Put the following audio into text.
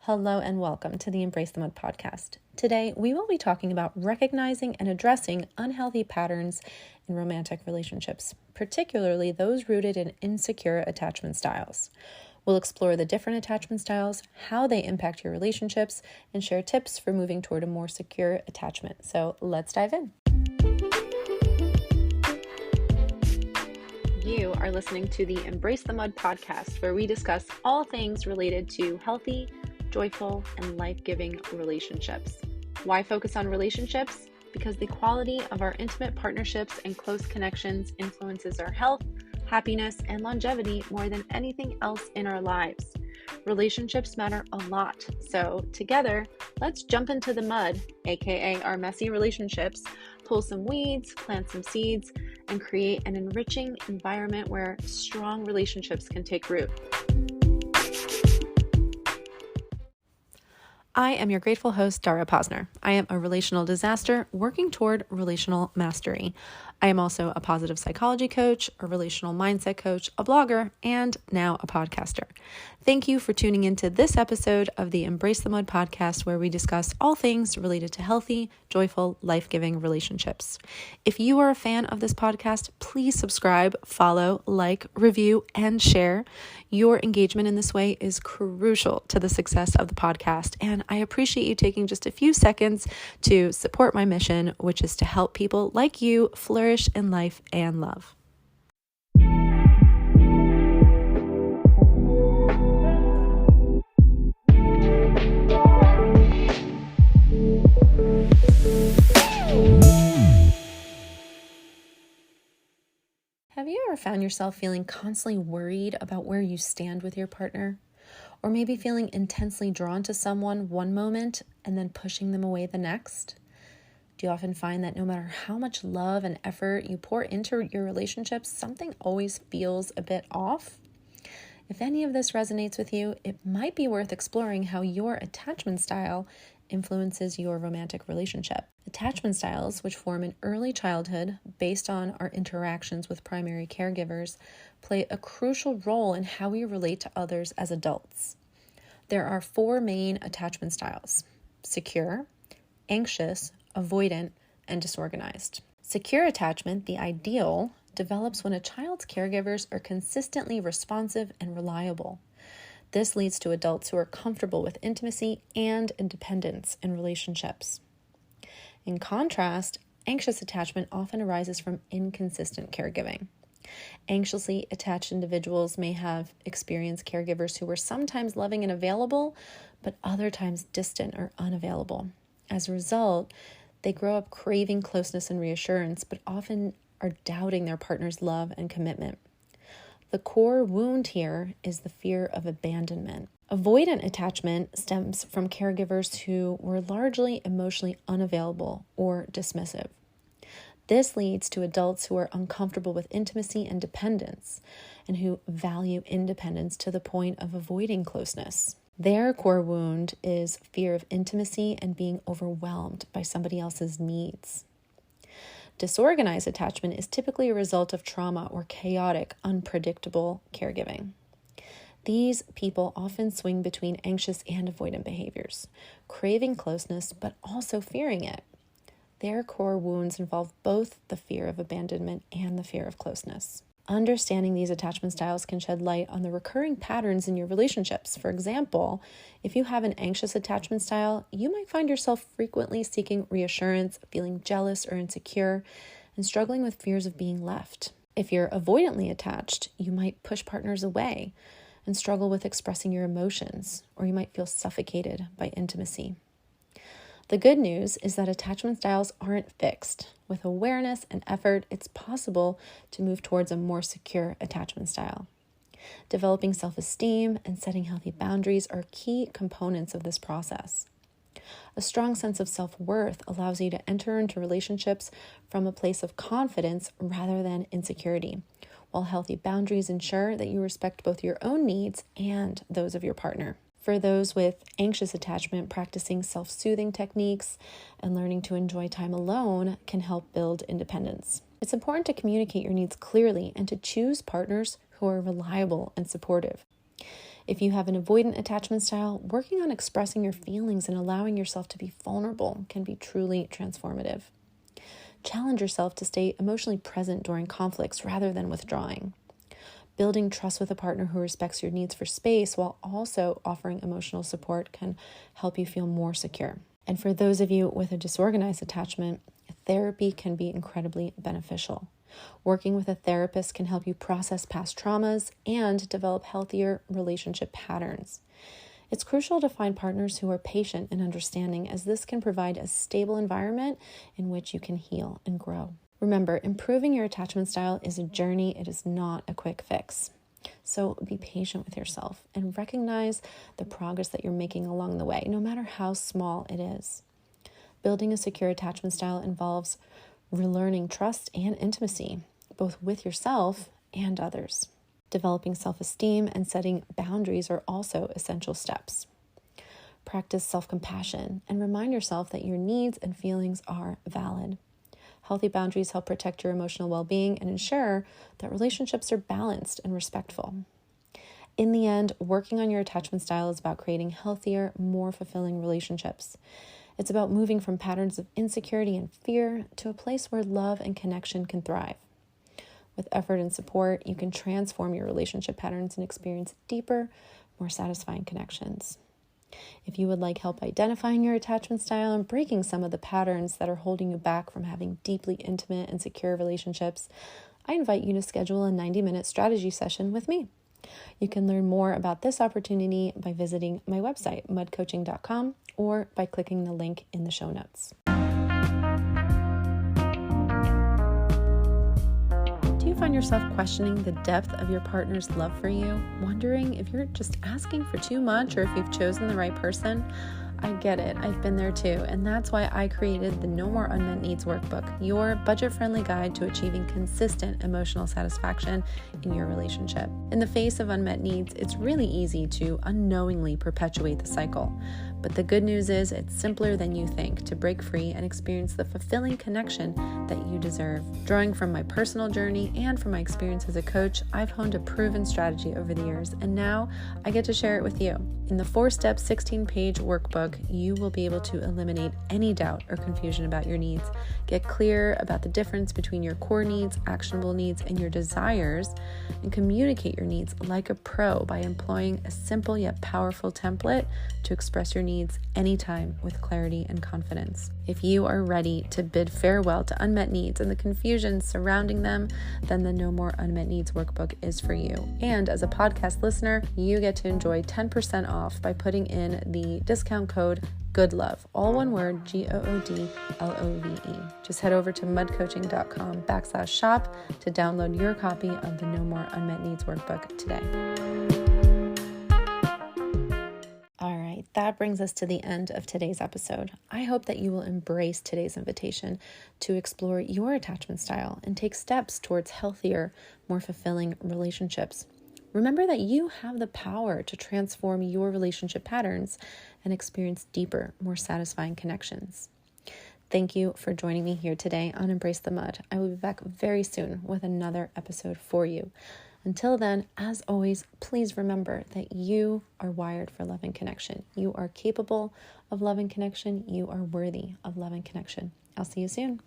Hello and welcome to the Embrace the Mud podcast. Today, we will be talking about recognizing and addressing unhealthy patterns in romantic relationships, particularly those rooted in insecure attachment styles. We'll explore the different attachment styles, how they impact your relationships, and share tips for moving toward a more secure attachment. So let's dive in. You are listening to the Embrace the Mud podcast, where we discuss all things related to healthy, joyful, and life-giving relationships. Why focus on relationships? Because the quality of our intimate partnerships and close connections influences our health, happiness, and longevity more than anything else in our lives. Relationships matter a lot. So together, let's jump into the mud, aka our messy relationships, pull some weeds, plant some seeds, and create an enriching environment where strong relationships can take root. I am your grateful host, Dara Posner. I am a relational disaster working toward relational mastery. I am also a positive psychology coach, a relational mindset coach, a blogger, and now a podcaster. Thank you for tuning into this episode of the Embrace the Mud podcast, where we discuss all things related to healthy, joyful, life-giving relationships. If you are a fan of this podcast, please subscribe, follow, like, review, and share. Your engagement in this way is crucial to the success of the podcast, and I appreciate you taking just a few seconds to support my mission, which is to help people like you flourish in life and love. Have you ever found yourself feeling constantly worried about where you stand with your partner? Or maybe feeling intensely drawn to someone one moment and then pushing them away the next? Do you often find that no matter how much love and effort you pour into your relationships, something always feels a bit off? If any of this resonates with you, it might be worth exploring how your attachment style influences your romantic relationship. Attachment styles, which form in early childhood based on our interactions with primary caregivers, play a crucial role in how we relate to others as adults. There are 4 main attachment styles: secure, anxious, avoidant, and disorganized. Secure attachment, the ideal, develops when a child's caregivers are consistently responsive and reliable. This leads to adults who are comfortable with intimacy and independence in relationships. In contrast, anxious attachment often arises from inconsistent caregiving. Anxiously attached individuals may have experienced caregivers who were sometimes loving and available, but other times distant or unavailable. As a result, they grow up craving closeness and reassurance, but often are doubting their partner's love and commitment. The core wound here is the fear of abandonment. Avoidant attachment stems from caregivers who were largely emotionally unavailable or dismissive. This leads to adults who are uncomfortable with intimacy and dependence, and who value independence to the point of avoiding closeness. Their core wound is fear of intimacy and being overwhelmed by somebody else's needs. Disorganized attachment is typically a result of trauma or chaotic, unpredictable caregiving. These people often swing between anxious and avoidant behaviors, craving closeness but also fearing it. Their core wounds involve both the fear of abandonment and the fear of closeness. Understanding these attachment styles can shed light on the recurring patterns in your relationships. For example, if you have an anxious attachment style, you might find yourself frequently seeking reassurance, feeling jealous or insecure, and struggling with fears of being left. If you're avoidantly attached, you might push partners away and struggle with expressing your emotions, or you might feel suffocated by intimacy. The good news is that attachment styles aren't fixed. With awareness and effort, it's possible to move towards a more secure attachment style. Developing self-esteem and setting healthy boundaries are key components of this process. A strong sense of self-worth allows you to enter into relationships from a place of confidence rather than insecurity, while healthy boundaries ensure that you respect both your own needs and those of your partner. For those with anxious attachment, practicing self-soothing techniques and learning to enjoy time alone can help build independence. It's important to communicate your needs clearly and to choose partners who are reliable and supportive. If you have an avoidant attachment style, working on expressing your feelings and allowing yourself to be vulnerable can be truly transformative. Challenge yourself to stay emotionally present during conflicts rather than withdrawing. Building trust with a partner who respects your needs for space while also offering emotional support can help you feel more secure. And for those of you with a disorganized attachment, therapy can be incredibly beneficial. Working with a therapist can help you process past traumas and develop healthier relationship patterns. It's crucial to find partners who are patient and understanding, as this can provide a stable environment in which you can heal and grow. Remember, improving your attachment style is a journey. It is not a quick fix. So be patient with yourself and recognize the progress that you're making along the way, no matter how small it is. Building a secure attachment style involves relearning trust and intimacy, both with yourself and others. Developing self-esteem and setting boundaries are also essential steps. Practice self-compassion and remind yourself that your needs and feelings are valid. Healthy boundaries help protect your emotional well-being and ensure that relationships are balanced and respectful. In the end, working on your attachment style is about creating healthier, more fulfilling relationships. It's about moving from patterns of insecurity and fear to a place where love and connection can thrive. With effort and support, you can transform your relationship patterns and experience deeper, more satisfying connections. If you would like help identifying your attachment style and breaking some of the patterns that are holding you back from having deeply intimate and secure relationships, I invite you to schedule a 90-minute strategy session with me. You can learn more about this opportunity by visiting my website, mudcoaching.com, or by clicking the link in the show notes. Do you find yourself questioning the depth of your partner's love for you, wondering if you're just asking for too much or if you've chosen the right person? I get it. I've been there too. And that's why I created the No More Unmet Needs Workbook, your budget-friendly guide to achieving consistent emotional satisfaction in your relationship. In the face of unmet needs, it's really easy to unknowingly perpetuate the cycle. But the good news is it's simpler than you think to break free and experience the fulfilling connection that you deserve. Drawing from my personal journey and from my experience as a coach, I've honed a proven strategy over the years, and now I get to share it with you. In the 4-step, 16-page workbook, you will be able to eliminate any doubt or confusion about your needs, get clear about the difference between your core needs, actionable needs, and your desires, and communicate your needs like a pro by employing a simple yet powerful template to express your needs anytime with clarity and confidence. If you are ready to bid farewell to unmet needs and the confusion surrounding them, then the No More Unmet Needs Workbook is for you. And as a podcast listener, you get to enjoy 10% off by putting in the discount code GOODLOVE, all one word, GOODLOVE. Just head over to mudcoaching.com/shop to download your copy of the No More Unmet Needs Workbook today. All right, that brings us to the end of today's episode. I hope that you will embrace today's invitation to explore your attachment style and take steps towards healthier, more fulfilling relationships. Remember that you have the power to transform your relationship patterns and experience deeper, more satisfying connections. Thank you for joining me here today on Embrace the Mud. I will be back very soon with another episode for you. Until then, as always, please remember that you are wired for love and connection. You are capable of love and connection. You are worthy of love and connection. I'll see you soon.